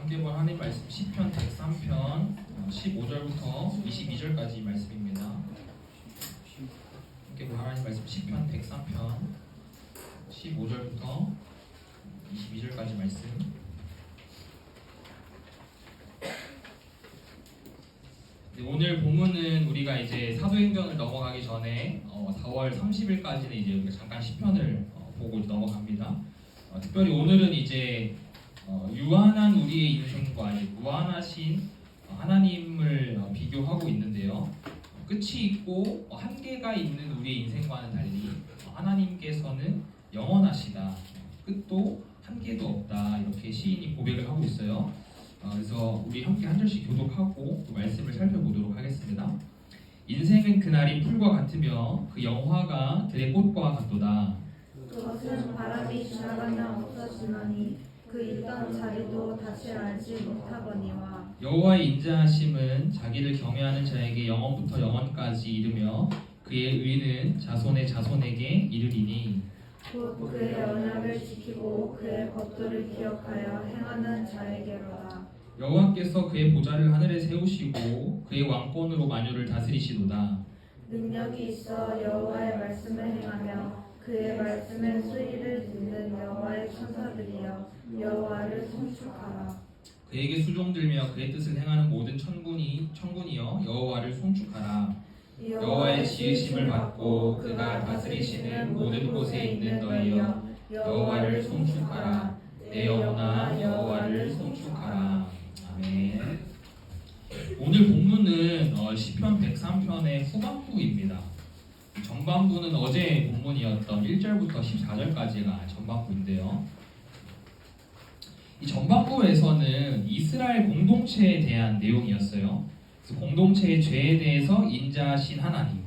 함께 볼 하나님 말씀 시편 103편 15절부터 22절까지 말씀입니다. 함께 볼 하나님 말씀 시편 103편 15절부터 22절까지 말씀. 오늘 본문은 우리가 이제 사도행전을 넘어가기 전에 4월 30일까지는 이제 우리가 잠깐 시편을 보고 넘어갑니다. 특별히 오늘은 이제 유한한 우리의 인생과 무한하신 하나님을 비교하고 있는데요. 끝이 있고 한계가 있는 우리의 인생과는 달리 하나님께서는 영원하시다. 끝도 한계도 없다. 이렇게 시인이 고백을 하고 있어요. 그래서 우리 함께 한 절씩 교독하고 또 말씀을 살펴보도록 하겠습니다. 인생은 그날이 풀과 같으며 그 영화가 들의 꽃과 같도다. 그것은 바람이 지나가면 없어지나니 그 있던 자리도 다시 알지 못하거니와 여호와의 인자하심은 자기를 경외하는 자에게 영원부터 영원까지 이르며 그의 의는 자손의 자손에게 이르리니 곧 그의 언약을 지키고 그의 법도를 기억하여 행하는 자에게로다. 여호와께서 그의 보좌를 하늘에 세우시고 그의 왕권으로 만유를 다스리시도다. 능력이 있어 여호와의 말씀을 행하며 그의 말씀의 소리를 듣는 여호와의 천사들이여 여호와를 송축하라. 그에게 수종들며 그의 뜻을 행하는 모든 천군이여 여호와를 송축하라. 여호와의 지으심을 받고 그가 다스리시는 모든 곳에 있는 너희여 여호와를 송축하라. 내 영혼아 여호와를 송축하라. 아멘. 오늘 본문은 시편 103편의 후반부입니다. 전반부는 어제 본문이었던 1절부터 14절까지가 전반부인데요. 이 전반부에서는 이스라엘 공동체에 대한 내용이었어요. 그래서 공동체의 죄에 대해서 인자하신 하나님.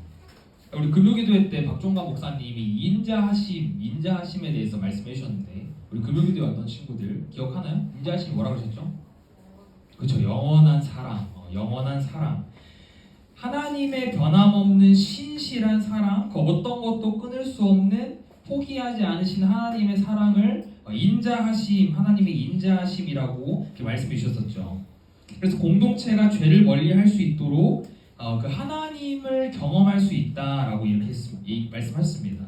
우리 금요기도회 때 박종관 목사님이 인자하심에 대해서 말씀해 주셨는데 우리 금요기도회 왔던 친구들 기억하나요? 인자하심이 뭐라고 하셨죠? 그렇죠. 영원한 사랑. 영원한 사랑. 하나님의 변함없는 신실한 사랑, 그 어떤 것도 끊을 수 없는 포기하지 않으신 하나님의 사랑을 하나님의 인자하심이라고 이렇게 말씀해 주셨었죠. 그래서 공동체가 죄를 멀리할 수 있도록 그 하나님을 경험할 수 있다라고 이렇게 말씀하셨습니다.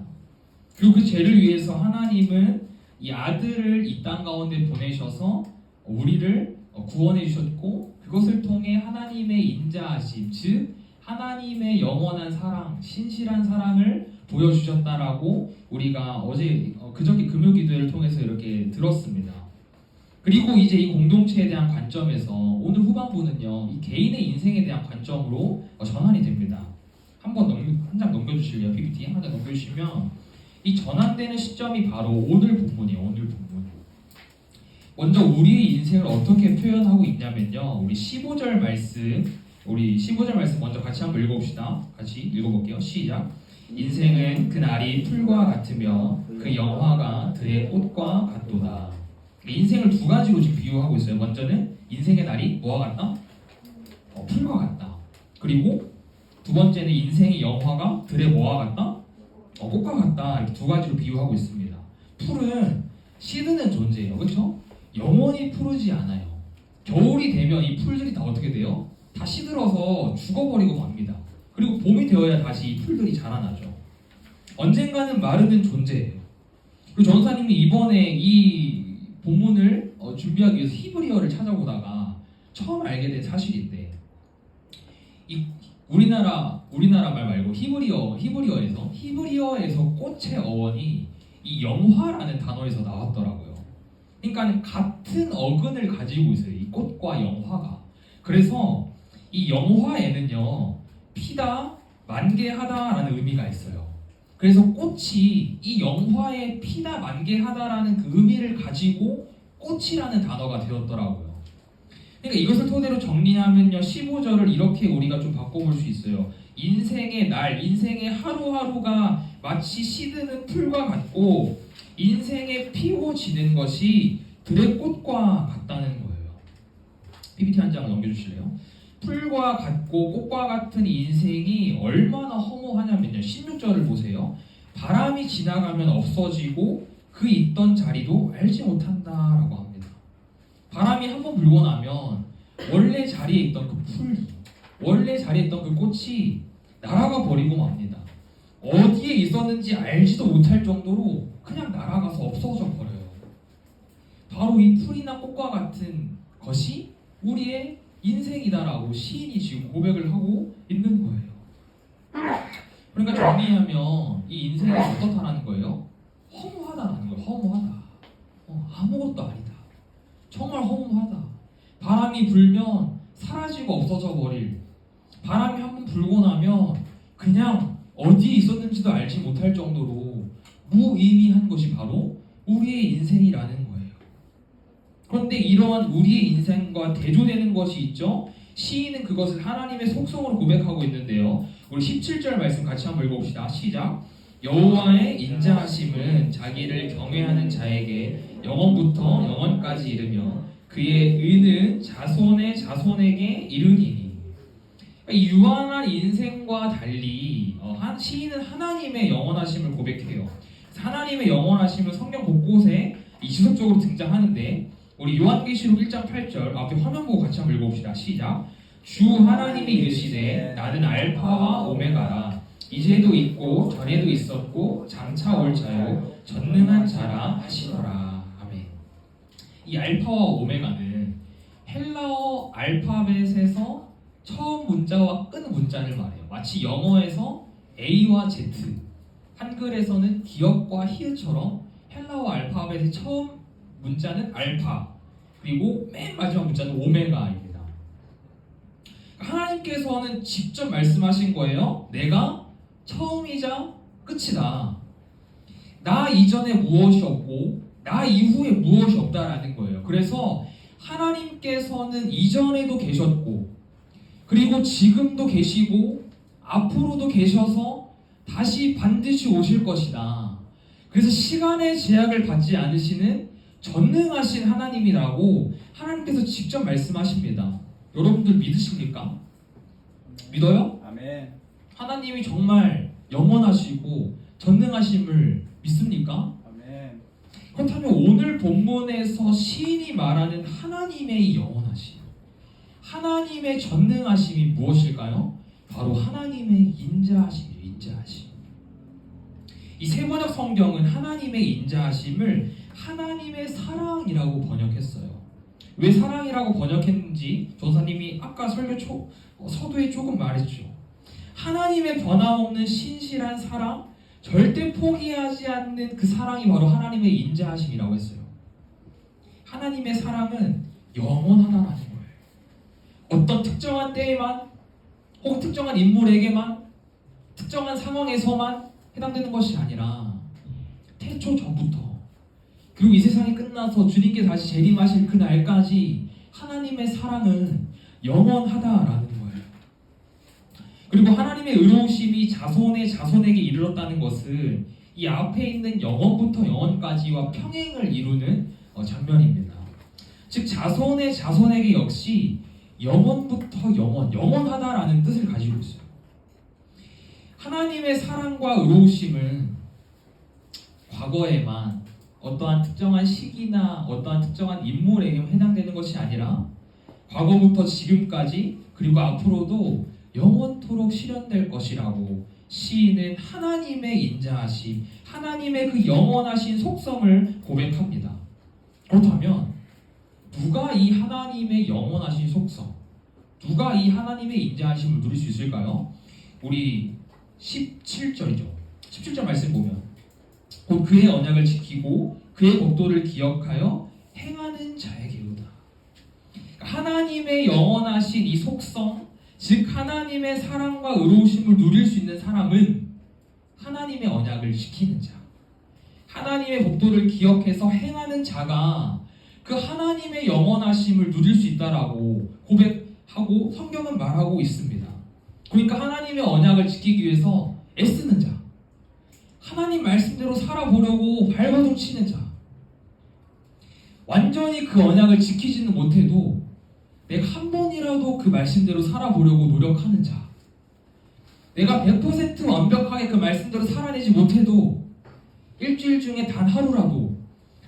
그리고 그 죄를 위해서 하나님은 이 아들을 이 땅 가운데 보내셔서 우리를 구원해 주셨고 그것을 통해 하나님의 인자하심, 즉 하나님의 영원한 사랑, 신실한 사랑을 보여주셨다라고 우리가 그저께 금요기도회를 통해서 이렇게 들었습니다. 그리고 이제 이 공동체에 대한 관점에서 오늘 후반부는요, 이 개인의 인생에 대한 관점으로 전환이 됩니다. 한 장 넘겨주실래요? PPT 한 장 넘겨주시면 이 전환되는 시점이 바로 오늘 본문이에요. 오늘 본문. 먼저 우리의 인생을 어떻게 표현하고 있냐면요, 우리 15절 말씀 먼저 같이 한번 읽어봅시다. 같이 읽어볼게요. 시작. 인생은 그날이 풀과 같으며 그 영화가 들의 꽃과 같도다. 인생을 두 가지로 지금 비유하고 있어요. 먼저는 인생의 날이 뭐와 같다? 풀과 같다. 그리고 두 번째는 인생의 영화가 들의 뭐와 같다? 꽃과 같다. 이렇게 두 가지로 비유하고 있습니다. 풀은 시드는 존재예요. 그렇죠? 영원히 푸르지 않아요. 겨울이 되면 이 풀들이 다 어떻게 돼요? 다 시들어서 죽어버리고 맙니다. 그리고 봄이 되어야 다시 이 풀들이 자라나죠. 언젠가는 마르는 존재예요. 그리고 전사님이 이번에 이 본문을 준비하기 위해서 히브리어를 찾아보다가 처음 알게 된 사실인데, 이 우리나라 말 말고 히브리어에서 꽃의 어원이 이 영화라는 단어에서 나왔더라고요. 그러니까 같은 어근을 가지고 있어요. 이 꽃과 영화가. 그래서 이 영화에는요, 피다, 만개하다라는 의미가 있어요. 그래서 꽃이 이 영화에 피다, 만개하다라는 그 의미를 가지고 꽃이라는 단어가 되었더라고요. 그러니까 이것을 토대로 정리하면요, 15절을 이렇게 우리가 좀 바꿔볼 수 있어요. 인생의 날, 인생의 하루하루가 마치 시드는 풀과 같고 인생에 피고 지는 것이 들의 꽃과 같다는 거예요. PPT 한 장을 넘겨주실래요? 풀과 같고 꽃과 같은 인생이 얼마나 허무하냐면요, 16절을 보세요. 바람이 지나가면 없어지고 그 있던 자리도 알지 못한다라고 합니다. 바람이 한번 불고 나면 원래 자리에 있던 그 풀이, 원래 자리에 있던 그 꽃이 날아가 버리고 맙니다. 어디에 있었는지 알지도 못할 정도로 그냥 날아가서 없어져 버려요. 바로 이 풀이나 꽃과 같은 것이 우리의 인생이다라고 시인이 지금 고백을 하고 있는 거예요. 그러니까 정리하면 이 인생이 어떻다라는 거예요? 허무하다라는 거예요. 허무하다. 아무것도 아니다. 정말 허무하다. 바람이 불면 사라지고 없어져 버릴, 바람이 한번 불고 나면 그냥 어디에 있었는지도 알지 못할 정도로 무의미한 것이 바로 우리의 인생이라는 거예요. 그런데 이러한 우리의 인생과 대조되는 것이 있죠. 시인은 그것을 하나님의 속성으로 고백하고 있는데요. 우리 17절 말씀 같이 한번 읽어봅시다. 시작. 여호와의 인자하심은 자기를 경외하는 자에게 영원부터 영원까지 이르며 그의 의는 자손의 자손에게 이르리니. 이 유한한 인생과 달리 시인은 하나님의 영원하심을 고백해요. 하나님의 영원하심은 성경 곳곳에 지속적으로 등장하는데 우리 요한계시록 1장 8절 앞에 화면 보고 같이 한번 읽어봅시다. 시작. 주 하나님이 이르시되 나는 알파와 오메가라. 이제도 있고 전에도 있었고 장차 올 자요 전능한 자라 하시더라. 아멘. 이 알파와 오메가는 헬라어 알파벳에서 처음 문자와 끝 문자를 말해요. 마치 영어에서 A와 Z, 한글에서는 기역과 히읗처럼 헬라어 알파벳의 처음 문자는 알파, 그리고 맨 마지막 문자는 오메가입니다. 하나님께서는 직접 말씀하신 거예요. 내가 처음이자 끝이다. 나 이전에 무엇이 없고 나 이후에 무엇이 없다라는 거예요. 그래서 하나님께서는 이전에도 계셨고 그리고 지금도 계시고 앞으로도 계셔서 다시 반드시 오실 것이다. 그래서 시간의 제약을 받지 않으시는 전능하신 하나님이라고 하나님께서 직접 말씀하십니다. 여러분들 믿으십니까? 믿어요? 아멘. 하나님이 정말 영원하시고 전능하심을 믿습니까? 아멘. 그렇다면 오늘 본문에서 시인이 말하는 하나님의 영원하심, 하나님의 전능하심이 무엇일까요? 바로 하나님의 인자하심이에요. 인자하심. 이 세번역 성경은 하나님의 인자하심을 하나님의 사랑이라고 번역했어요. 왜 사랑이라고 번역했는지 전사님이 아까 서두에 조금 말했죠. 하나님의 변함없는 신실한 사랑, 절대 포기하지 않는 그 사랑이 바로 하나님의 인자하심이라고 했어요. 하나님의 사랑은 영원하다라는 거예요. 어떤 특정한 때에만 혹은 특정한 인물에게만 특정한 상황에서만 해당되는 것이 아니라 태초 전부터 그리고 이 세상이 끝나서 주님께 다시 재림하실 그 날까지 하나님의 사랑은 영원하다라는 거예요. 그리고 하나님의 의로우심이 자손의 자손에게 이르렀다는 것은 이 앞에 있는 영원부터 영원까지와 평행을 이루는 장면입니다. 즉 자손의 자손에게 역시 영원부터 영원하다라는 뜻을 가지고 있어요. 하나님의 사랑과 의로우심은 과거에만 어떠한 특정한 시기나 어떠한 특정한 인물에게 해당되는 것이 아니라 과거부터 지금까지 그리고 앞으로도 영원토록 실현될 것이라고 시인은 하나님의 인자하심, 하나님의 그 영원하신 속성을 고백합니다. 그렇다면 누가 이 하나님의 영원하신 속성, 누가 이 하나님의 인자하심을 누릴 수 있을까요? 우리 17절이죠. 17절 말씀 보면 곧 그의 언약을 지키고 그의 법도를 기억하여 행하는 자에게로다. 하나님의 영원하신 이 속성, 즉 하나님의 사랑과 의로우심을 누릴 수 있는 사람은 하나님의 언약을 지키는 자, 하나님의 법도를 기억해서 행하는 자가 그 하나님의 영원하심을 누릴 수 있다라고 고백하고 성경은 말하고 있습니다. 그러니까 하나님의 언약을 지키기 위해서 애쓰는 자, 하나님 말씀대로 살아보려고 발버둥 치는 자, 완전히 그 언약을 지키지는 못해도 내가 한 번이라도 그 말씀대로 살아보려고 노력하는 자, 내가 100% 완벽하게 그 말씀대로 살아내지 못해도 일주일 중에 단 하루라도,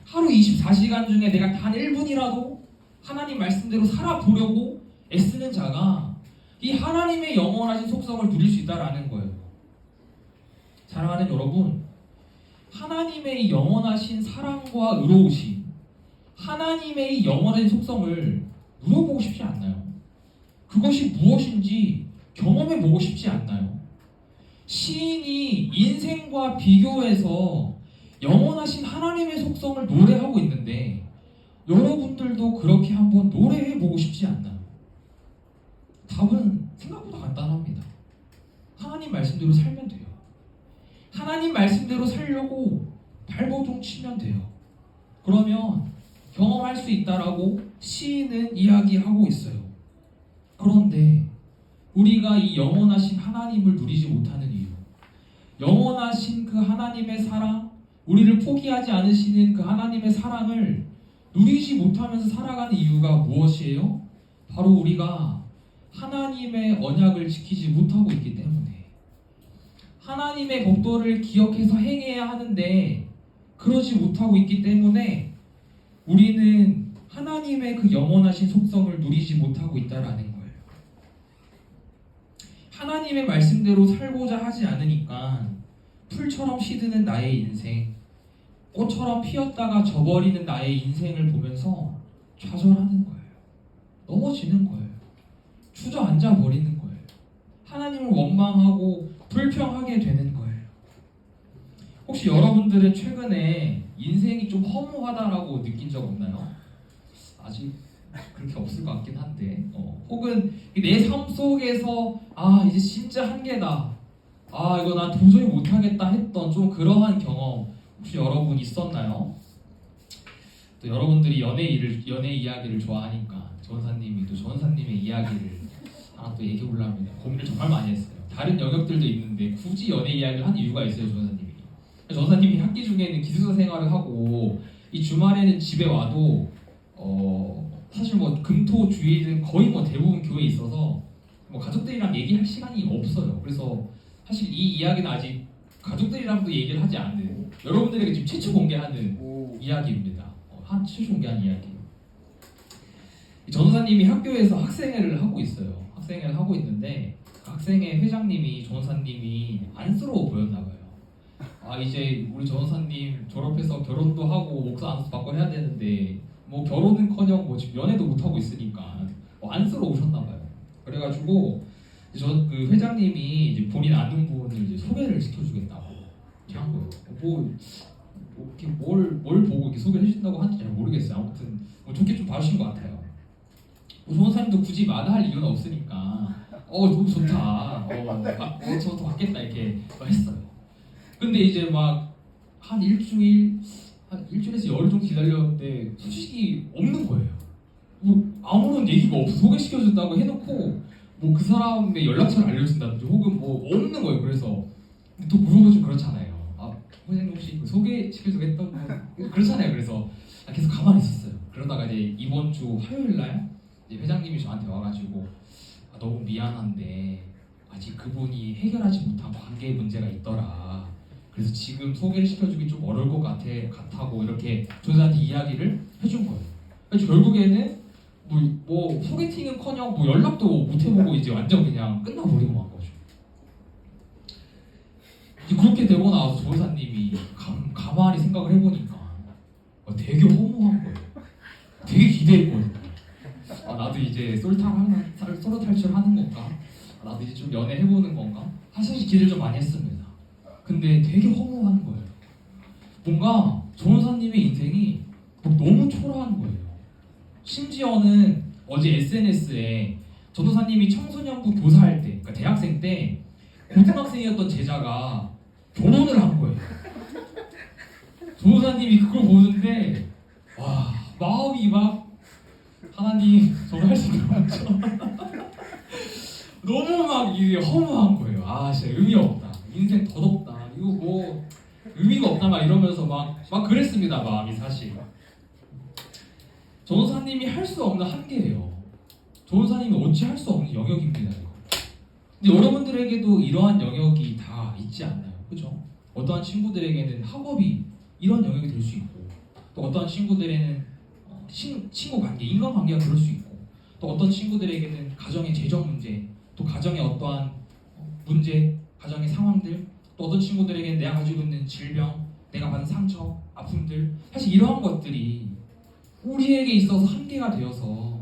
하루 24시간 중에 내가 단 1분이라도 하나님 말씀대로 살아보려고 애쓰는 자가 이 하나님의 영원하신 속성을 누릴 수 있다라는 거예요. 사랑하는 여러분, 하나님의 영원하신 사랑과 의로우심, 하나님의 영원한 속성을 누려보고 싶지 않나요? 그것이 무엇인지 경험해보고 싶지 않나요? 시인이 인생과 비교해서 영원하신 하나님의 속성을 노래하고 있는데 여러분들도 그렇게 한번 노래해보고 싶지 않나요? 답은 생각보다 간단합니다. 하나님 말씀대로 살면 돼요. 하나님 말씀대로 살려고 발버둥 치면 돼요. 그러면 경험할 수 있다라고 시인은 이야기하고 있어요. 그런데 우리가 이 영원하신 하나님을 누리지 못하는 이유, 영원하신 그 하나님의 사랑, 우리를 포기하지 않으시는 그 하나님의 사랑을 누리지 못하면서 살아가는 이유가 무엇이에요? 바로 우리가 하나님의 언약을 지키지 못하고 있기 때문에, 하나님의 법도를 기억해서 행해야 하는데 그러지 못하고 있기 때문에 우리는 하나님의 그 영원하신 속성을 누리지 못하고 있다라는 거예요. 하나님의 말씀대로 살고자 하지 않으니까 풀처럼 시드는 나의 인생, 꽃처럼 피었다가 져버리는 나의 인생을 보면서 좌절하는 거예요. 넘어지는 거예요. 주저앉아 버리는 거예요. 하나님을 원망하고 불평하게 되는 거예요. 혹시 여러분들은 최근에 인생이 좀 허무하다라고 느낀 적 없나요? 아직 그렇게 없을 것 같긴 한데, 혹은 내 삶 속에서 이제 진짜 한계다, 이거 난 도저히 못하겠다 했던 좀 그러한 경험 혹시 여러분 있었나요? 또 여러분들이 연애 이야기를 좋아하니까 전사님이 또 전사님의 이야기를 하나 또 얘기해 보려고 합니다. 고민을 정말 많이 했어요. 다른 영역들도 있는데 굳이 연애 이야기를 한 이유가 있어요, 전사님이. 전사님이 학기 중에는 기숙사 생활을 하고 이 주말에는 집에 와도 사실 뭐 금토 주일은 거의 뭐 대부분 교회에 있어서 뭐 가족들이랑 얘기할 시간이 없어요. 그래서 사실 이 이야기는 아직 가족들이랑도 얘기를 하지 않는, 여러분들에게 지금 최초 공개하는 이야기입니다. 최초 공개한 이야기. 전사님이 학교에서 학생회를 하고 있어요. 학생회를 하고 있는데 그 학생회 회장님이 전사님이 안쓰러워 보였나 봐요. 이제 우리 전사님 졸업해서 결혼도 하고 목사 안수 받고 해야 되는데 뭐 결혼은커녕 뭐 지금 연애도 못 하고 있으니까 안쓰러우셨나 봐요. 그래가지고 그 회장님이 이제 본인 아는 분을 이제 소개를 시켜주겠다고 한 거예요. 이렇게 뭘 보고 이렇게 소개를 해준다고 하는지 잘 모르겠어요. 아무튼 뭐 좋게 좀 봐주신 것 같아요. 전사님도 굳이 마다할 이유는 없으니까 너무 좋다. 저도 받겠다 이렇게 했어요. 근데 이제 막 한 일주일에서 열흘 정도 기다렸는데 소식이 없는 거예요. 뭐 아무런 얘기가 없어. 소개시켜준다고 해놓고 뭐 그 사람의 연락처를 알려준다든지 혹은 뭐 없는 거예요. 그래서 또 물어보면 그렇잖아요. 회장님 혹시 소개시켜주겠다고 그렇잖아요. 그래서 계속 가만히 있었어요. 그러다가 이제 이번 주 화요일 날 이제 회장님이 저한테 와가지고 너무 미안한데 아직 그분이 해결하지 못한 관계의 문제가 있더라. 그래서 지금 소개를 시켜주기 좀 어려울 것 같다고 이렇게 저한테 이야기를 해준 거예요. 그래서 결국에는 뭐 소개팅은커녕 뭐 연락도 못 해보고 이제 완전 그냥 끝나버리고 만 거죠. 이제 그렇게 되고 나서 조사님이 가만히 생각을 해보니까 되게 허무한 거예요. 되게 기대했거든요. 나도 이제 솔로 탈출하는 건가? 나도 이제 좀 연애해보는 건가? 사실 기대를 좀 많이 했습니다. 근데 되게 허무한 거예요. 뭔가 전사님의 인생이 너무 초라한 거예요. 심지어는 어제 SNS에 전도사님이 청소년부 교사할 때, 그러니까 대학생 때 고등학생이었던 제자가 결혼을 한 거예요. 전도사님이 그걸 보는데 마음이 막 하나님 저를 할 수 있는 거 맞죠? 너무 막 이게 허무한 거예요. 진짜 의미 없다. 인생 덧없다. 이거 뭐 의미가 없다 막 이러면서 막 그랬습니다. 마음이 사실. 전도사님이 할 수 없는 한계예요. 전도사님이 어찌 할 수 없는 영역입니다. 이거. 근데 여러분들에게도 이러한 영역이 다 있지 않나요? 그렇죠? 어떠한 친구들에게는 학업이 이런 영역이 될 수 있고 또 어떠한 친구들에는 친구 관계, 인간관계가 그럴 수 있고, 또 어떤 친구들에게는 가정의 재정 문제, 또 가정의 어떠한 문제, 가정의 상황들, 또 어떤 친구들에게는 내가 가지고 있는 질병, 내가 받은 상처, 아픔들, 사실 이러한 것들이 우리에게 있어서 한계가 되어서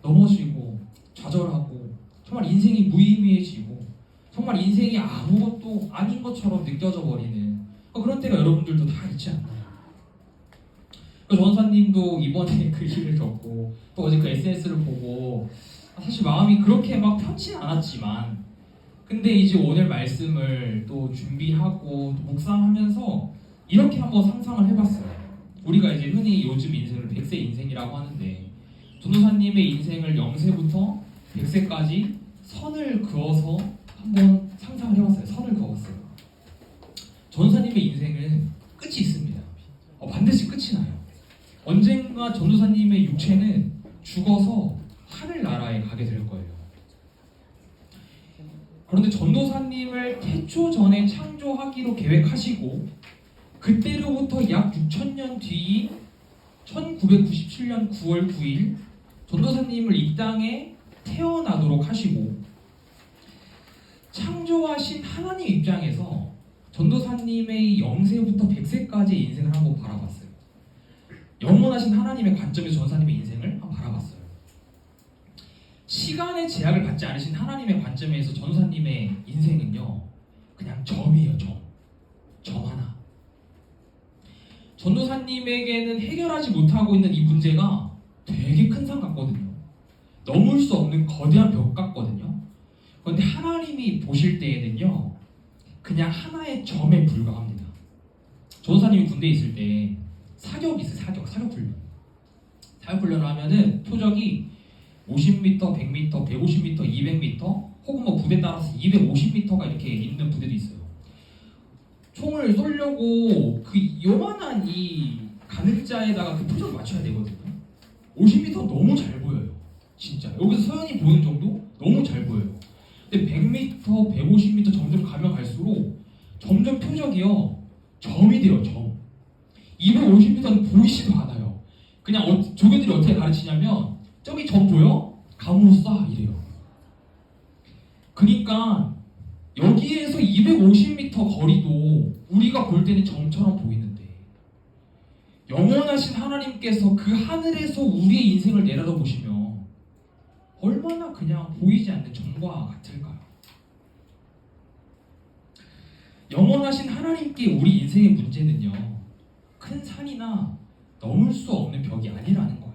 넘어지고 좌절하고 정말 인생이 무의미해지고 정말 인생이 아무것도 아닌 것처럼 느껴져 버리는 그런 때가 여러분들도 다 있지 않나요? 전사님도 이번에 그 일을 겪고 또 어제 그 SNS를 보고 사실 마음이 그렇게 막 편치 않았지만, 근데 이제 오늘 말씀을 또 준비하고 또 묵상하면서 이렇게 한번 상상을 해봤어요. 우리가 이제 흔히 요즘 인생을 100세 인생이라고 하는데, 전도사님의 인생을 0세부터 100세까지 선을 그어서 한번 상상을 해봤어요. 선을 그었어요. 전도사님의 인생은 끝이 있습니다. 반드시 끝이 나요. 언젠가 전도사님의 육체는 죽어서 하늘나라에 가게 될 거예요. 그런데 전도사님을 태초 전에 창조하기로 계획하시고 그때로부터 약 6,000년 뒤인 1997년 9월 9일 전도사님을 이 땅에 태어나도록 하시고, 창조하신 하나님 입장에서 전도사님의 0세부터 100세까지의 인생을 한번 바라봤어요. 영원하신 하나님의 관점에서 전도사님의 인생을 한번 바라봤어요. 시간의 제약을 받지 않으신 하나님의 관점에서 전도사님의 인생은요, 그냥 점이에요. 점 하나. 전도사님에게는 해결하지 못하고 있는 이 문제가 되게 큰 산 같거든요. 넘을 수 없는 거대한 벽 같거든요. 그런데 하나님이 보실 때에는요, 그냥 하나의 점에 불과합니다. 전도사님이 군대에 있을 때 사격이 있어요. 사격훈련. 사격훈련을 하면은 표적이 50m, 100m, 150m, 200m, 혹은 뭐 부대 따라서 250m가 이렇게 있는 부대도 있어요. 총을 쏘려고 그 요만한 이 가늘자에다가 그 표적을 맞춰야 되거든요. 50m 너무 잘 보여요. 진짜 여기서 서연이 보는 정도 너무 잘 보여요. 근데 100m, 150m 점점 가면 갈수록 점점 표적이요, 점이 돼요. 점. 250m는 보이지도 않아요. 그냥 조교들이 어떻게 가르치냐면, 저기 점 보여? 감으로 쏴 이래요. 그러니까 여기에서 250m 거리도 우리가 볼 때는 점처럼 보이는데, 영원하신 하나님께서 그 하늘에서 우리의 인생을 내려다보시면 얼마나 그냥 보이지 않는 점과 같을까요? 영원하신 하나님께 우리 인생의 문제는요, 큰 산이나 넘을 수 없는 벽이 아니라는 거예요.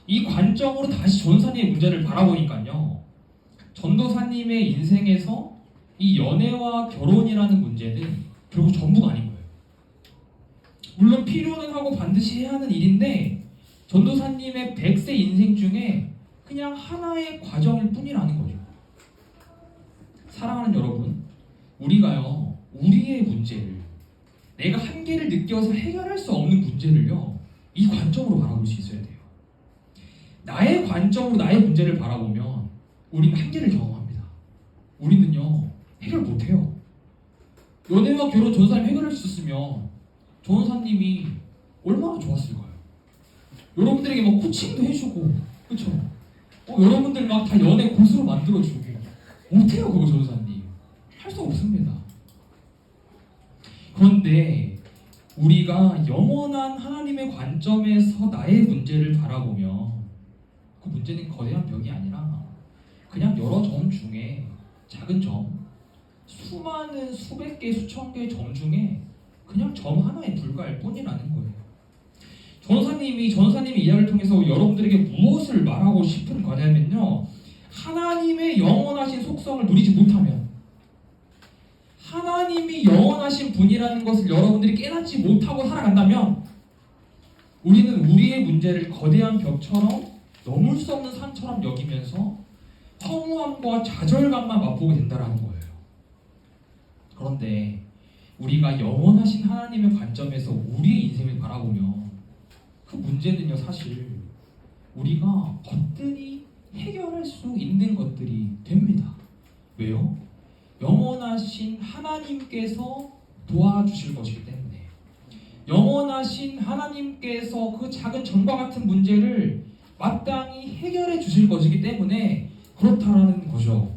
이 관점으로 다시 전도사님의 문제를 바라보니까요, 전도사님의 인생에서 이 연애와 결혼이라는 문제는 결국 전부가 아닌 거예요. 물론 필요는 하고 반드시 해야 하는 일인데, 전도사님의 100세 인생 중에 그냥 하나의 과정일 뿐이라는 거죠. 사랑하는 여러분, 우리가요, 우리의 문제를, 내가 한계를 느껴서 해결할 수 없는 문제를요, 이 관점으로 바라볼 수 있어야 돼요. 나의 관점으로 나의 문제를 바라보면 우리는 한계를 경험합니다. 우리는요, 해결 못해요. 연애와 결혼 전도사님 해결할 수 있었으면 전도사님이 얼마나 좋았을까요? 여러분들에게 막 코칭도 해주고, 그렇죠? 여러분들 막 다 연애 고수로 만들어주고, 못해요 그거 전도사님. 할 수 없습니다. 그런데 우리가 영원한 하나님의 관점에서 나의 문제를 바라보면 그 문제는 거대한 벽이 아니라 그냥 여러 점 중에 작은 점, 수많은 수백 개, 수천 개의 점 중에 그냥 점 하나에 불과할 뿐이라는 거예요. 전도사님의 이야기를 통해서 여러분들에게 무엇을 말하고 싶은 거냐면요, 하나님의 영원하신 속성을 누리지 못하면, 하나님이 영원하신 분이라는 것을 여러분들이 깨닫지 못하고 살아간다면, 우리는 우리의 문제를 거대한 벽처럼 넘을 수 없는 산처럼 여기면서 허무함과 좌절감만 맛보게 된다는 거예요. 그런데 우리가 영원하신 하나님의 관점에서 우리의 인생을 바라보면 그 문제는요, 사실 우리가 거뜬히 해결할 수 있는 것들이 됩니다. 왜요? 영원하신 하나님께서 도와주실 것이기 때문에. 영원하신 하나님께서 그 작은 점과 같은 문제를 마땅히 해결해 주실 것이기 때문에 그렇다라는 거죠.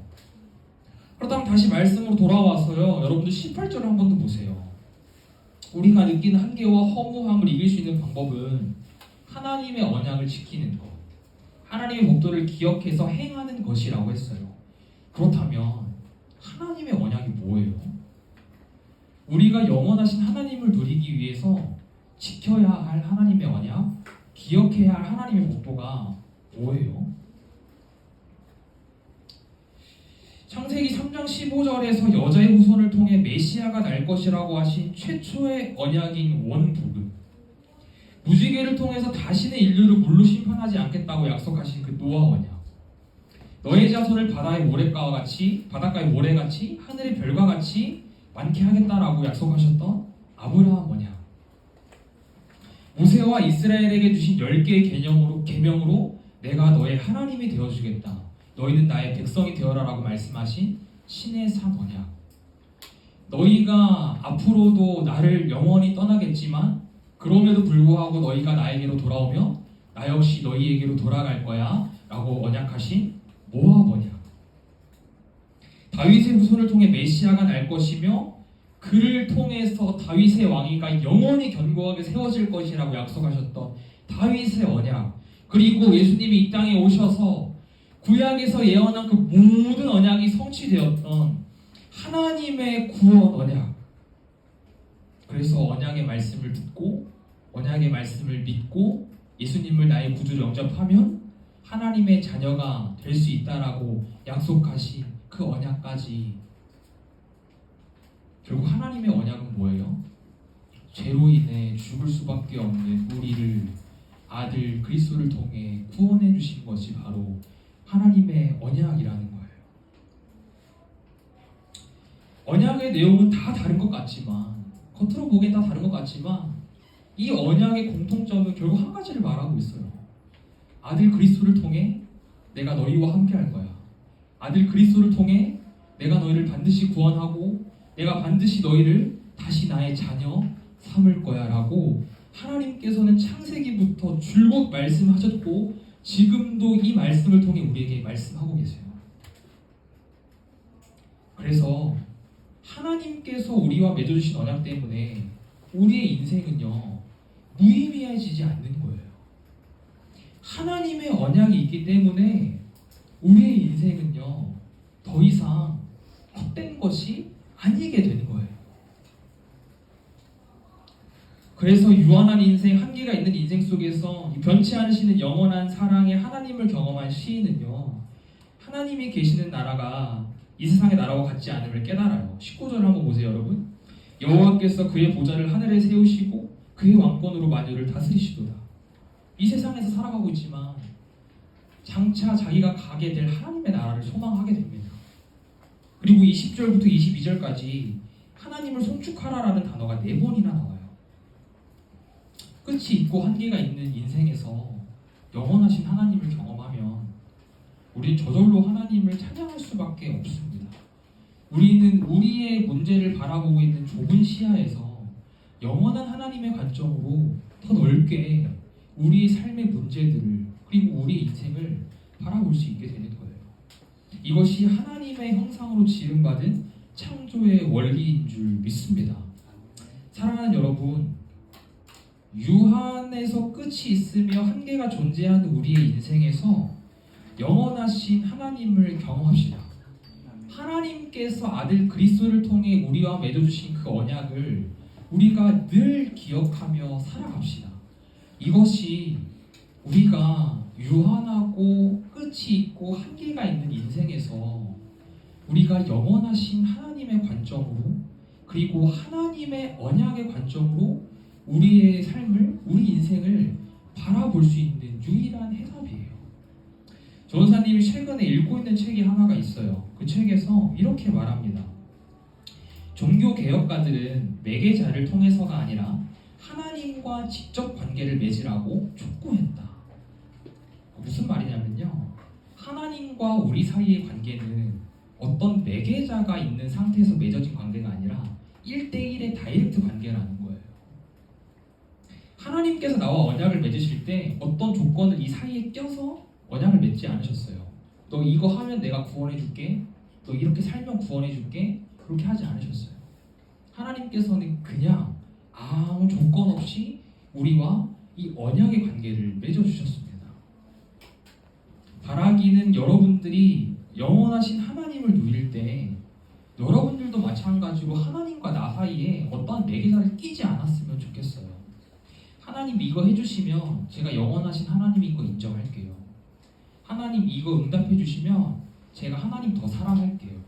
그렇다면 다시 말씀으로 돌아와서요, 여러분들 18절을 한 번 더 보세요. 우리가 느끼는 한계와 허무함을 이길 수 있는 방법은 하나님의 언약을 지키는 것, 하나님의 목도를 기억해서 행하는 것이라고 했어요. 그렇다면 하나님의 언약이 뭐예요? 우리가 영원하신 하나님을 누리기 위해서 지켜야 할 하나님의 언약, 기억해야 할 하나님의 목도가 뭐예요? 창세기 3장 15절에서 여자의 후손을 통해 메시아가 날 것이라고 하신 최초의 언약인 원복음, 무지개를 통해서 다시는 인류를 물로 심판하지 않겠다고 약속하신 그 노아 언약, 너의 자손을 바다의 모래같이 하늘의 별과 같이 많게 하겠다라고 약속하셨던 아브라함 언약, 모세와 이스라엘에게 주신 10개의 계명으로 내가 너의 하나님이 되어주겠다, 너희는 나의 백성이 되어라라고 말씀하신 신의 산 언약, 너희가 앞으로도 나를 영원히 떠나겠지만 그럼에도 불구하고 너희가 나에게로 돌아오면 나 역시 너희에게로 돌아갈 거야 라고 언약하신 모압 언약, 다윗의 후손을 통해 메시아가 날 것이며 그를 통해서 다윗의 왕위가 영원히 견고하게 세워질 것이라고 약속하셨던 다윗의 언약, 그리고 예수님이 이 땅에 오셔서 구약에서 예언한 그 모든 언약이 성취되었던 하나님의 구원 언약. 그래서 언약의 말씀을 듣고 언약의 말씀을 믿고 예수님을 나의 구주로 영접하면 하나님의 자녀가 될 수 있다라고 약속하신 그 언약까지, 결국 하나님의 언약은 뭐예요? 죄로 인해 죽을 수밖에 없는 우리를 아들 그리스도를 통해 구원해 주신 것이 바로 하나님의 언약이라는 거예요. 언약의 내용은 다 다른 것 같지만, 겉으로 보기엔 다 다른 것 같지만 이 언약의 공통점은 결국 한 가지를 말하고 있어요. 아들 그리스도를 통해 내가 너희와 함께 할 거야. 아들 그리스도를 통해 내가 너희를 반드시 구원하고 내가 반드시 너희를 다시 나의 자녀 삼을 거야 라고 하나님께서는 창세기부터 줄곧 말씀하셨고 지금도 이 말씀을 통해 우리에게 말씀하고 계세요. 그래서 하나님께서 우리와 맺어주신 언약 때문에 우리의 인생은요 무의미해지지 않는 거예요. 하나님의 언약이 있기 때문에 우리의 인생은요 더 이상 헛된 것이 아니게 되는 거예요. 그래서 유한한 인생, 한계가 있는 인생 속에서 변치 않으시는 영원한 사랑의 하나님을 경험한 시인은요 하나님이 계시는 나라가 이 세상의 나라와 같지 않음을 깨달아요. 19절을 한번 보세요 여러분. 여호와께서 그의 보좌를 하늘에 세우시고 그의 왕권으로 만유를 다스리시도다. 이 세상에서 살아가고 있지만 장차 자기가 가게 될 하나님의 나라를 소망하게 됩니다. 그리고 20절부터 22절까지 하나님을 송축하라라는 단어가 4번이나 나와요. 끝이 있고 한계가 있는 인생에서 영원하신 하나님을 경험하면 우리는 저절로 하나님을 찬양할 수밖에 없습니다. 우리는 우리의 문제를 바라보고 있는 좁은 시야에서 영원한 하나님의 관점으로 더 넓게 우리의 삶의 문제들을 그리고 우리의 인생을 바라볼 수 있게 되는 거예요. 이것이 하나님의 형상으로 지음받은 창조의 원리인 줄 믿습니다. 사랑하는 여러분, 유한에서 끝이 있으며 한계가 존재하는 우리의 인생에서 영원하신 하나님을 경험합시다. 하나님께서 아들 그리스도를 통해 우리와 맺어주신 그 언약을 우리가 늘 기억하며 살아갑시다. 이것이 우리가 유한하고 끝이 있고 한계가 있는 인생에서 우리가 영원하신 하나님의 관점으로 그리고 하나님의 언약의 관점으로 우리의 삶을, 우리 인생을 바라볼 수 있는 유일한 해답이에요. 전사님이 최근에 읽고 있는 책이 하나가 있어요. 그 책에서 이렇게 말합니다. 종교 개혁가들은 매개자를 통해서가 아니라 하나님과 직접 관계를 맺으라고 촉구했다. 무슨 말이냐면요, 하나님과 우리 사이의 관계는 어떤 매개자가 있는 상태에서 맺어진 관계가 아니라 1대1의 다이렉트 관계라는 거예요. 하나님께서 나와 언약을 맺으실 때 어떤 조건을 이 사이에 껴서 언약을 맺지 않으셨어요. 너 이거 하면 내가 구원해줄게. 너 이렇게 살면 구원해줄게. 그렇게 하지 않으셨어요. 하나님께서는 그냥 아무 조건 없이 우리와 이 언약의 관계를 맺어주셨습니다. 바라기는 여러분들이 영원하신 하나님을 누릴 때 여러분들도 마찬가지로 하나님과 나 사이에 어떠한 매개자를 끼지 않았으면 좋겠어요. 하나님 이거 해주시면 제가 영원하신 하나님인 거 인정할게요. 하나님 이거 응답해 주시면 제가 하나님 더 사랑할게요.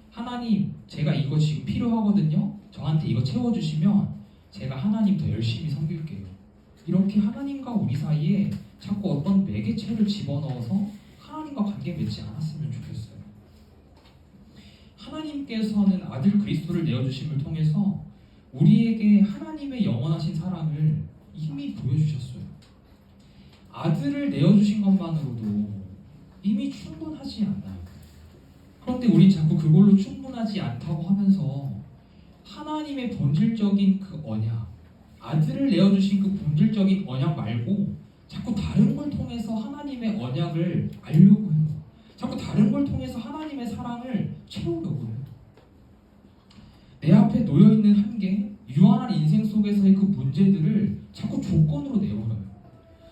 하나님 제가 이거 지금 필요하거든요. 저한테 이거 채워주시면 제가 하나님 더 열심히 섬길게요. 이렇게 하나님과 우리 사이에 자꾸 어떤 매개체를 집어넣어서 하나님과 관계 맺지 않았으면 좋겠어요. 하나님께서는 아들 그리스도를 내어주심을 통해서 우리에게 하나님의 영원하신 사랑을 이미 보여주셨어요. 아들을 내어주신 것만으로도 이미 충분하지 않나요? 그런데 우린 자꾸 그걸로 충분하지 않다고 하면서 하나님의 본질적인 그 언약, 아들을 내어주신 그 본질적인 언약 말고 자꾸 다른 걸 통해서 하나님의 언약을 알려고 해요. 자꾸 다른 걸 통해서 하나님의 사랑을 채우려고 해요. 내 앞에 놓여있는 한계, 유한한 인생 속에서의 그 문제들을 자꾸 조건으로 내버려요.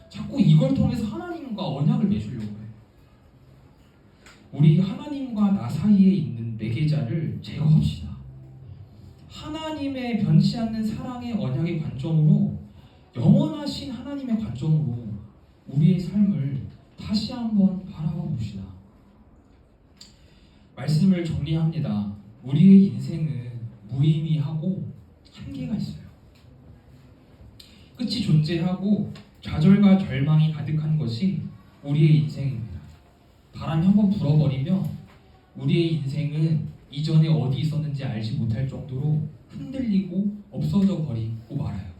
자꾸 이걸 통해서 하나님과 언약을 맺으려고 해요. 우리 하나님과 나 사이에 있는 매개자를 제거합시다. 하나님의 변치 않는 사랑의 언약의 관점으로, 영원하신 하나님의 관점으로 우리의 삶을 다시 한번 바라봐 봅시다. 말씀을 정리합니다. 우리의 인생은 무의미하고 한계가 있어요. 끝이 존재하고 좌절과 절망이 가득한 것이 우리의 인생입니다. 바람이 한번 불어버리면 우리의 인생은 이전에 어디 있었는지 알지 못할 정도로 흔들리고 없어져 버리고 말아요.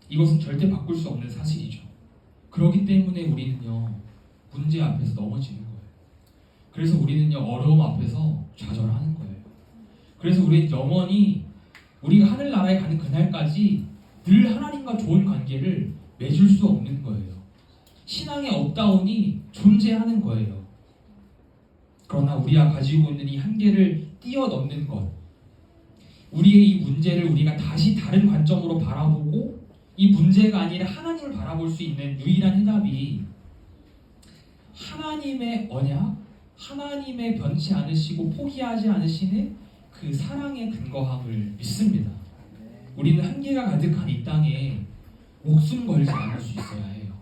이것은 절대 바꿀 수 없는 사실이죠. 그렇기 때문에 우리는요, 문제 앞에서 넘어지는 거예요. 그래서 우리는요, 어려움 앞에서 좌절하는 거예요. 그래서 우리는 영원히 우리가 하늘나라에 가는 그날까지 늘 하나님과 좋은 관계를 맺을 수 없는 거예요. 신앙의 업다운이 존재하는 거예요. 그러나 우리가 가지고 있는 이 한계를 뛰어넘는 것, 우리의 이 문제를 우리가 다시 다른 관점으로 바라보고 이 문제가 아니라 하나님을 바라볼 수 있는 유일한 해답이 하나님의 언약, 하나님의 변치 않으시고 포기하지 않으시는 그 사랑에 근거함을 믿습니다. 우리는 한계가 가득한 이 땅에 목숨 걸지 않을 수 있어야 해요.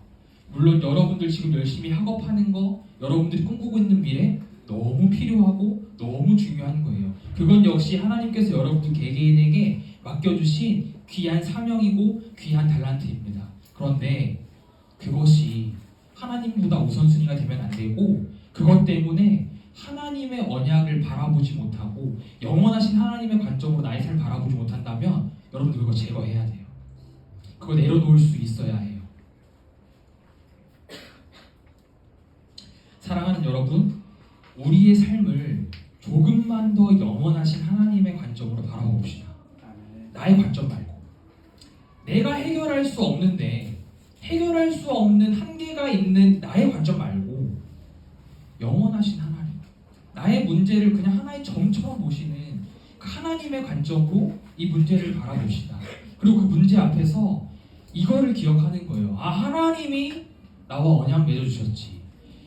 물론 여러분들 지금 열심히 학업하는 거, 여러분들이 꿈꾸고 있는 미래 너무 필요하고 너무 중요한 거예요. 그건 역시 하나님께서 여러분들 개개인에게 맡겨주신 귀한 사명이고 귀한 달란트입니다. 그런데 그것이 하나님보다 우선순위가 되면 안 되고, 그것 때문에 하나님의 언약을 바라보지 못하고 영원하신 하나님의 관점으로 나의 삶을 바라보지 못한다면 여러분들 그거 제거해야 돼요. 그거 내려놓을 수 있어야 해요. 사랑하는 여러분, 우리의 삶을 조금만 더 영원하신 하나님의 관점으로 바라봅시다. 나의 관점 말고. 내가 해결할 수 없는데, 해결할 수 없는 한계가 있는 나의 관점 말고 영원하신 하나님, 나의 문제를 그냥 하나의 점처럼 보시는 그 하나님의 관점으로 이 문제를 바라봅시다. 그리고 그 문제 앞에서 이거를 기억하는 거예요. 아, 하나님이 나와 언약 맺어주셨지.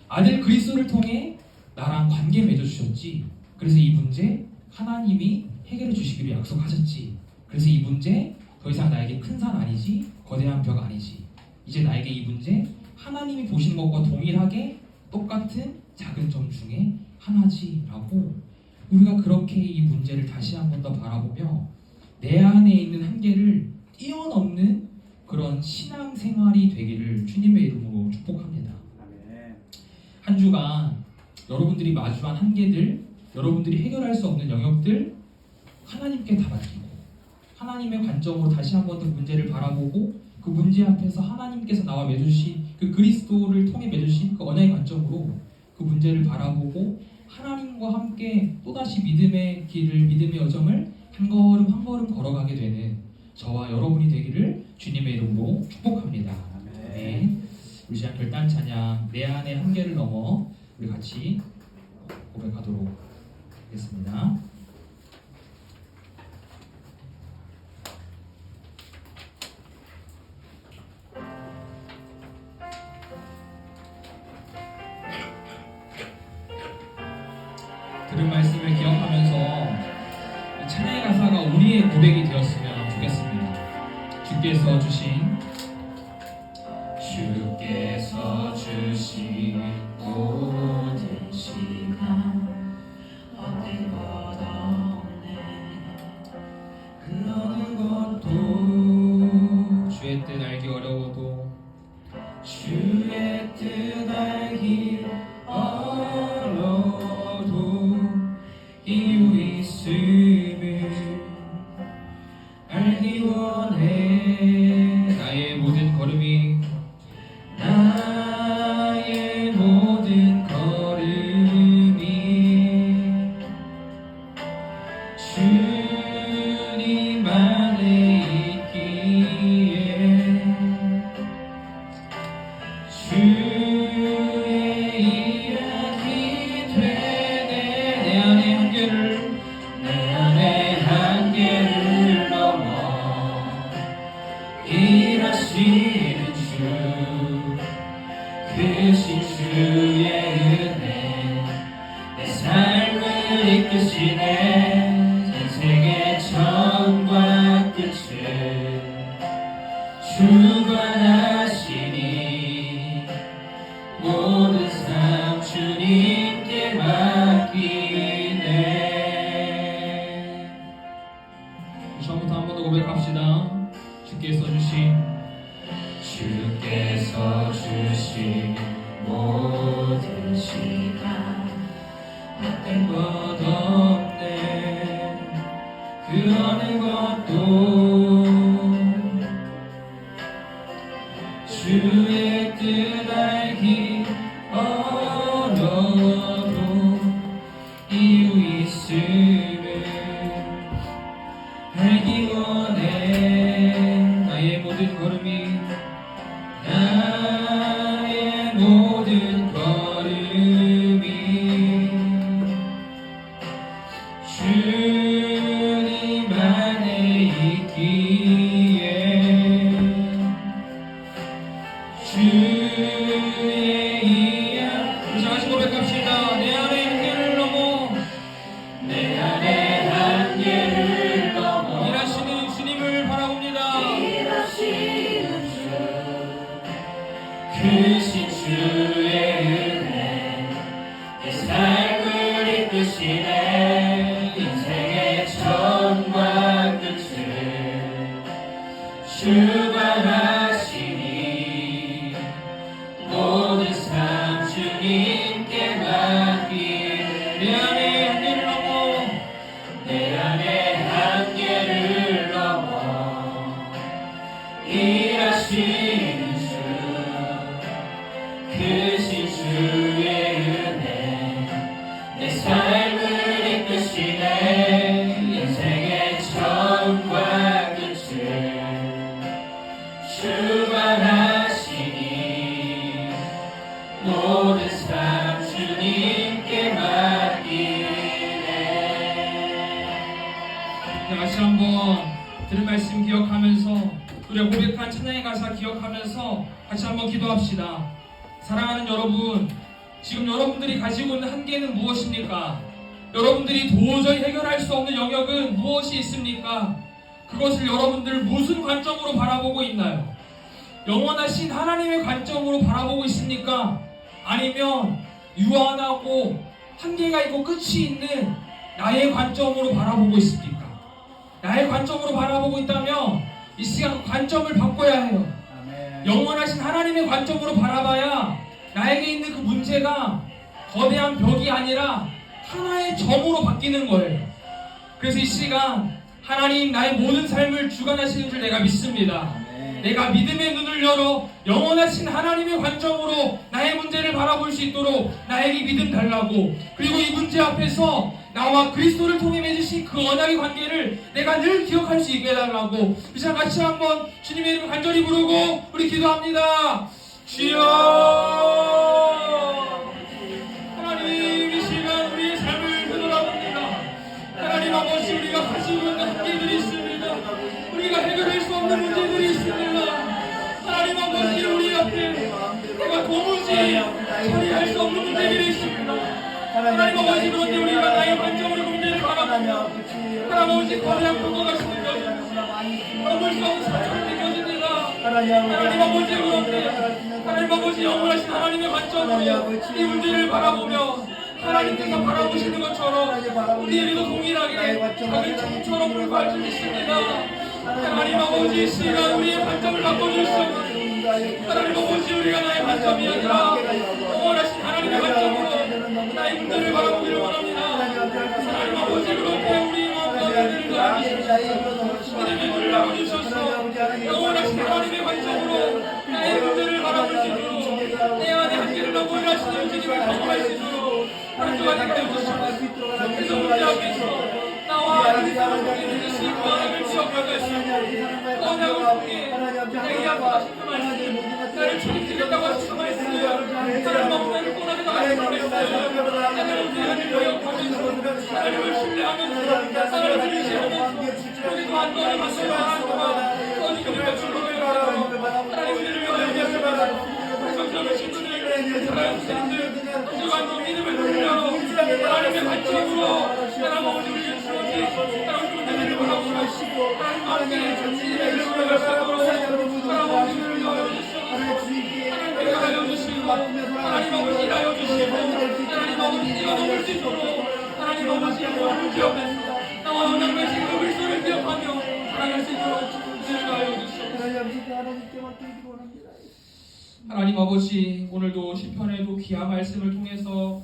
아들 그리스도를 통해 나랑 관계 맺어주셨지. 그래서 이 문제 하나님이 해결해 주시기로 약속하셨지. 그래서 이 문제 더 이상 나에게 큰 산 아니지, 거대한 벽 아니지. 이제 나에게 이 문제 하나님이 보시는 것과 동일하게 똑같은 작은 점 중에 하나지 라고, 우리가 그렇게 이 문제를 다시 한 번 더 바라보며 내 안에 있는 한계를 뛰어넘는 그런 신앙생활이 되기를 주님의 이름으로 축복합니다. 한 주간 여러분들이 마주한 한계들, 여러분들이 해결할 수 없는 영역들 하나님께 다 맡기고 하나님의 관점으로 다시 한 번 더 문제를 바라보고 그 문제 앞에서 하나님께서 나와 맺으신 그 그리스도를 통해 맺으신 그 언약의 관점으로 그 문제를 바라보고 하나님과 함께 또다시 믿음의 길을, 믿음의 여정을 한 걸음 한 걸음 걸어가게 되는 저와 여러분이 되기를 주님의 이름으로 축복합니다. 아멘. 우리 시간 결단 찬양 내 안의 한계를 넘어 우리 같이 고백하도록 하겠습니다. 들은 말씀을 기억하면서 이 찬양의 가사가 우리의 고백이 되었으면 좋겠습니다. 주께서 주신 모든 시간 헛된 것 없네. 그 어느 것도 주의 뜻 알기 어려워도 주의 뜻 알기 어려워도 이유 있음을 알기 원해. 나의 모든 걸음이 주님 안에 있기에 주의 이야기 되네. 내 안의 한계를 넘어 일하시는 주 크신 주의 은혜 내 삶을 이끄시네. 인생의 처음과 끝을 주관하시니 모든 삶 주님께 맡기네. 처음부터 한 번 더 고백합시다. 주께서 주신 모든 시간 헛된 것 없네. 그 어느 것도 주의 뜻 알기 어려워도 이유 있음을 알기 원해. 나의 모든 걸음이 주님 안에 있기에 주의 이야기. 우리 다시 고백합시다. 내 안의 한계를 넘어 일하시는 주님을 바라봅니다. 일하시는 주 크신 주의 은혜 내 삶을 이끄시네. 인생의 처음과 끝을 주관하시니 모든 삶 주님께 맡기네. 내 안의 한계를 넘어 일하시는 주 크신 주의 은혜 내 삶을 이끄시네. 인생의 처음과 끝을 주관하시니 모든 삶 주님께 맡기네. 다시 한번 들은 말씀 기억하면서 우리가 고백한 찬양의 가사 기억하면서 같이 한번 기도합시다. 사랑하는 여러분, 지금 여러분들이 가지고 있는 한계는 무엇입니까? 여러분들이 도저히 해결할 수 없는 영역은 무엇이 있습니까? 그것을 여러분들 무슨 관점으로 바라보고 있나요? 영원하신 하나님의 관점으로 바라보고 있습니까? 아니면 유한하고 한계가 있고 끝이 있는 나의 관점으로 바라보고 있습니까? 나의 관점으로 바라보고 있다면 이 시간 관점을 바꿔야 해요. 영원하신 하나님의 관점으로 바라봐야 나에게 있는 그 문제가 거대한 벽이 아니라 하나의 점으로 바뀌는 거예요. 그래서 이 시간 하나님 나의 모든 삶을 주관하시는 줄 내가 믿습니다. 내가 믿음의 눈을 열어 영원하신 하나님의 관점으로 나의 문제를 바라볼 수 있도록 나에게 믿음 달라고, 그리고 이 문제 앞에서 나와 그리스도를 통해 맺으신 그 언약의 관계를 내가 늘 기억할 수 있게 해달라고 이 시간 같이 한번 주님의 이름 간절히 부르고 우리 기도합니다. 주여 하나님, 이 시간 우리의 삶을 되돌아봅니다. 하나님 아버지, 우리가 가지고 있는 한계들이 있습니다. 우리가 해결할 수 없는 문제들이 있습니다. 하나님 아버지, 우리 앞에 내가 도무지 처리할 수 없는 문제들이 있습니다. 하나님 아버지, 그런데 우리가 나의 관점으로 문제를 바라보며 하나님 아버지, 거대한 불과가 시는 것입니다. 넘을 수 없는 상처를 느껴집니다. 하나님 아버지, 그런데 하나님 아버지, 영원하신 하나님의 관점으로 이 문제를 바라보며 하나님께서 바라보시는 것처럼 우리에게도 동일하게 작은 청처럼 불과할 줄 믿습니다. 하나님 아버지, 이 시간 우리의 관점을 바꿔주시옵소서. 하나님 아버지, 우리가 나의 관점이 아니라 영원하신 하나님의 관점으로 나의 문제를 바라보기를 원합니다. 하나님 아버지, 그렇게 우리 마음과 문제를 바라보시옵소서. 믿음의 눈을 열어주셔서 영원하신 하나님의 관점으로 나의 문제를 바라볼 수 있도록 내 안에 한계를 넘어 일하시는 주님을 경험할 수 있도록 한 주간 하여 주시옵소서. 그래서 문제 앞에서 나와 그리스도를 통해 맺으신 그 언약을 기억하게 하시고 언약을 통해 내게 약속하신 그 말씀, 나를 책임지겠다고 하신 그 말씀, 하나님 아버지, 나를 떠나게 하신 그 말씀, 나를 우리를 기억하면서 하나님을 신뢰하면서 하나님을 의지하면서 우리 또한 너를 만나서 하나님 동안 거짓말과 충동을 하라고 하나님 우리를 위하여 계십니다. 성경의 친구들, 사랑하는 선생님들, 한 주간 너 믿음을 돌리라고 하나님의 관점으로 하나님 아버지, 우리를 주어지 하나님 문제들을 바라보시고 하나님 함께 전진의 이름을 바라보고 하나님 아버지를 위하여 주시고 하나님께 하여 주시고 하나님 아버지 일하여 주시고 하나님 아버지 뛰어넘을 수 있도록 하나님 아버지 영혼을 기억하시고 나와 언약 맺으신 그 그리스도를 기억하며 살아갈 수 있도록 주님을 하여 주시고 하나님 아버지, 오늘도 시편에도 귀한 말씀을 통해서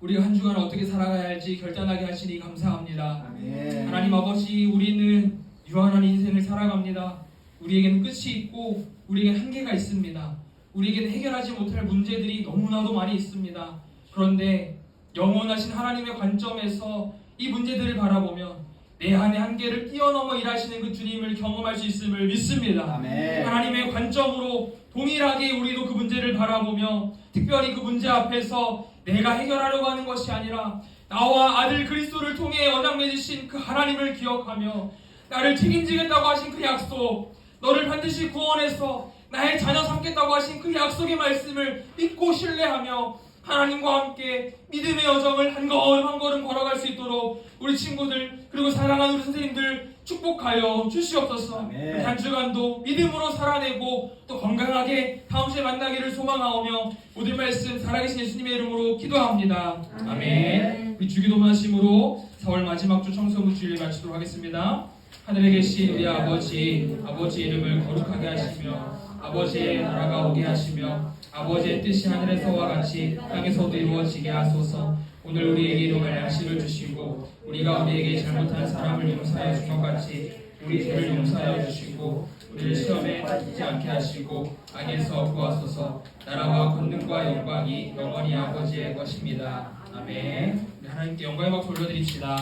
우리가 한 주간 어떻게 살아가야 할지 결단하게 하시니 감사합니다. 아멘. 하나님 아버지, 우리는 유한한 인생을 살아갑니다. 우리에게는 끝이 있고 우리에게는 한계가 있습니다. 우리에게는 해결하지 못할 문제들이 너무나도 많이 있습니다. 그런데 영원하신 하나님의 관점에서 이 문제들을 바라보면 내 안의 한계를 뛰어넘어 일하시는 그 주님을 경험할 수 있음을 믿습니다. 아멘. 하나님의 관점으로 동일하게 우리도 그 문제를 바라보며 특별히 그 문제 앞에서 내가 해결하려고 하는 것이 아니라 나와 아들 그리스도를 통해 언약 맺으신 그 하나님을 기억하며 나를 책임지겠다고 하신 그 약속, 너를 반드시 구원해서 나의 자녀 삼겠다고 하신 그 약속의 말씀을 믿고 신뢰하며 하나님과 함께 믿음의 여정을 한 걸음 한 걸음 걸어갈 수 있도록 우리 친구들 그리고 사랑하는 우리 선생님들 축복하여 주시옵소서. 아멘. 우리 한 주간도 믿음으로 살아내고 또 건강하게 다음 주에 만나기를 소망하오며 모든 말씀 살아계신 예수님의 이름으로 기도합니다. 아멘. 아멘. 우리 주기도 마심으로 4월 마지막 주 청소부 주일 마치도록 하겠습니다. 하늘에 계신 우리 아버지, 아버지 이름을 거룩하게 하시며 아버지의 나라가 오게 하시며 아버지의 뜻이 하늘에서와 같이 땅에서도 이루어지게 하소서. 오늘 우리에게 일용할 양식을 주시고 우리가 우리에게 잘못한 사람을 용서하여 준 것 같이 우리 죄를 용서하여 주시고 우리를 시험에 빠지지 않게 하시고 악에서 구하소서. 나라와 권능과 영광이 영원히 아버지의 것입니다. 아멘. 우리 하나님께 영광의 박수 올려드립시다.